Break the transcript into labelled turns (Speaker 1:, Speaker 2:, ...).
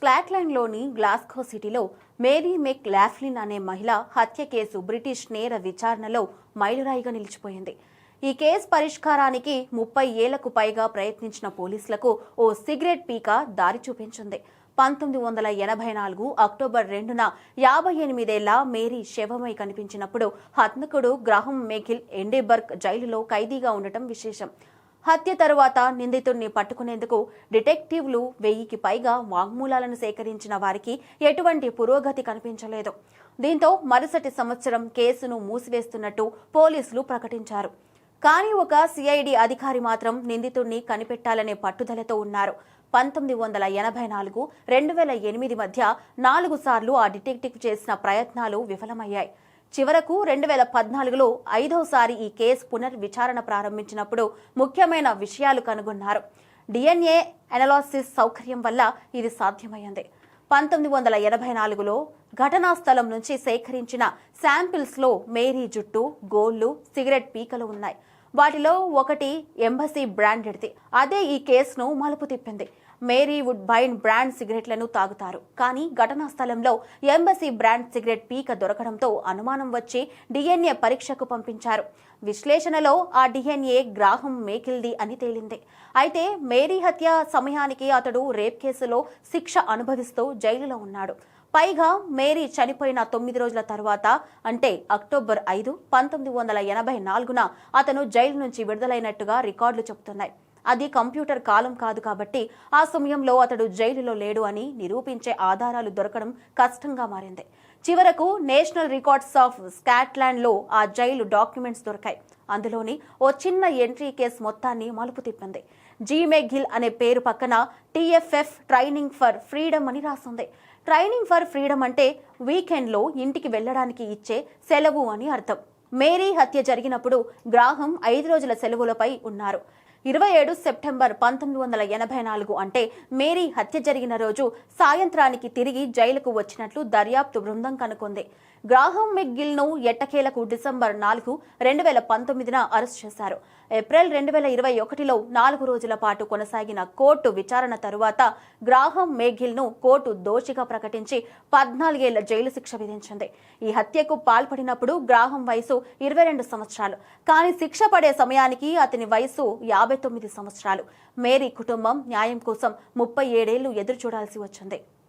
Speaker 1: స్కాట్లాండ్లోని Glasgow సిటీలో Mary మెక్ Laughlin అనే మహిళ హత్య కేసు బ్రిటిష్ నేర విచారణలో మైలురాయిగా నిలిచిపోయింది. ఈ కేసు పరిష్కారానికి 30 ఏళ్లకు పైగా ప్రయత్నించిన పోలీసులకు ఓ సిగరెట్ పీక దారి చూపించింది. 1984 అక్టోబర్ 2న 58 ఏళ్ల మేరీ శవమై కనిపించినప్పుడు హంతకుడు గ్రాహం మేకిల్ ఎండెబర్గ్ జైలులో ఖైదీగా ఉండటం విశేషం. హత్య తరువాత నిందితుడిని పట్టుకునేందుకు డిటెక్టివ్లు 1000కి పైగా వాంగ్మూలాలను సేకరించిన వారికి ఎటువంటి పురోగతి కనిపించలేదు. దీంతో మరుసటి సంవత్సరం కేసును మూసివేస్తున్నట్టు పోలీసులు ప్రకటించారు. కానీ ఒక సిఐడి అధికారి మాత్రం నిందితుడిని కనిపెట్టాలనే పట్టుదలతో ఉన్నారు. 1984, 2008 మధ్య 4 సార్లు ఆ డిటెక్టివ్ చేసిన ప్రయత్నాలు విఫలమయ్యాయి. చివరకు 2014లో 5వసారి ఈ కేసు పునర్విచారణ ప్రారంభించినప్పుడు ముఖ్యమైన విషయాలు కనుగొన్నారు. DNA అనాలిసిస్ సౌకర్యం వల్ల ఇది సాధ్యమైంది. 1984లో ఘటనా స్థలం నుంచి సేకరించిన శాంపిల్స్లో మేరీ జుట్టు, గోళ్లు, సిగరెట్ పీకలు ఉన్నాయి. వాటిలో ఒకటి ఎంబసీ బ్రాండెడ్ది. అదే ఈ కేసును మలుపు తిప్పింది. మేరీ వుడ్ బైన్ బ్రాండ్ సిగరెట్లను తాగుతారు. కానీ ఘటనా స్థలంలో ఎంబసీ బ్రాండ్ సిగరెట్ పీక దొరకడంతో అనుమానం వచ్చి DNA పరీక్షకు పంపించారు. విశ్లేషణలో ఆ DNA గ్రాహం మేకిల్ది అని తేలింది. అయితే మేరీ హత్య సమయానికి అతడు రేప్ కేసులో శిక్ష అనుభవిస్తూ జైలులో ఉన్నాడు. పైగా మేరీ చనిపోయిన 9 రోజుల తర్వాత అంటే అక్టోబర్ 5, 1984న అతను జైలు నుంచి విడుదలైనట్టుగా రికార్డులు చెబుతున్నాయి. అది కంప్యూటర్ కాలం కాదు కాబట్టి ఆ సమయంలో అతడు జైలులో లేడు అని నిరూపించే ఆధారాలు దొరకడం కష్టంగా మారింది. చివరకు నేషనల్ రికార్డ్స్ ఆఫ్ స్కాట్లాండ్లో ఆ జైలు డాక్యుమెంట్స్ దొరికాయి. అందులోని ఓ చిన్న ఎంట్రీ కేసు మొత్తాన్ని మలుపు తిప్పింది. మెక్గిల్ అనే పేరు పక్కన TFF ట్రైనింగ్ ఫర్ ఫ్రీడమ్ అని రాసింది. ట్రైనింగ్ ఫర్ ఫ్రీడమ్ అంటే వీకెండ్లో ఇంటికి వెళ్లడానికి ఇచ్చే సెలవు అని అర్థం. మేరీ హత్య జరిగినప్పుడు గ్రాహం 5 రోజుల సెలవులపై ఉన్నారు. 27 సెప్టెంబర్ 1984 అంటే మేరీ హత్య జరిగిన రోజు సాయంత్రానికి తిరిగి జైలుకు వచ్చినట్లు దర్యాప్తు బృందం కనుగొంది. గ్రాహం మెక్గిల్ను ఎట్టకేలకు డిసెంబర్ 4, 2019న అరెస్ట్ చేశారు. ఏప్రిల్ 2021లో 4 రోజుల పాటు కొనసాగిన కోర్టు విచారణ తరువాత గ్రాహం మెక్గిల్ను కోర్టు దోషిగా ప్రకటించి 14 ఏళ్ల జైలు శిక్ష విధించింది. ఈ హత్యకు పాల్పడినప్పుడు గ్రాహం వయసు 22 సంవత్సరాలు. కానీ శిక్ష పడే సమయానికి అతని వయసు 59 సంవత్సరాలు. మేరీ కుటుంబం న్యాయం కోసం 37 ఏళ్లు ఎదురు చూడాల్సి వచ్చింది.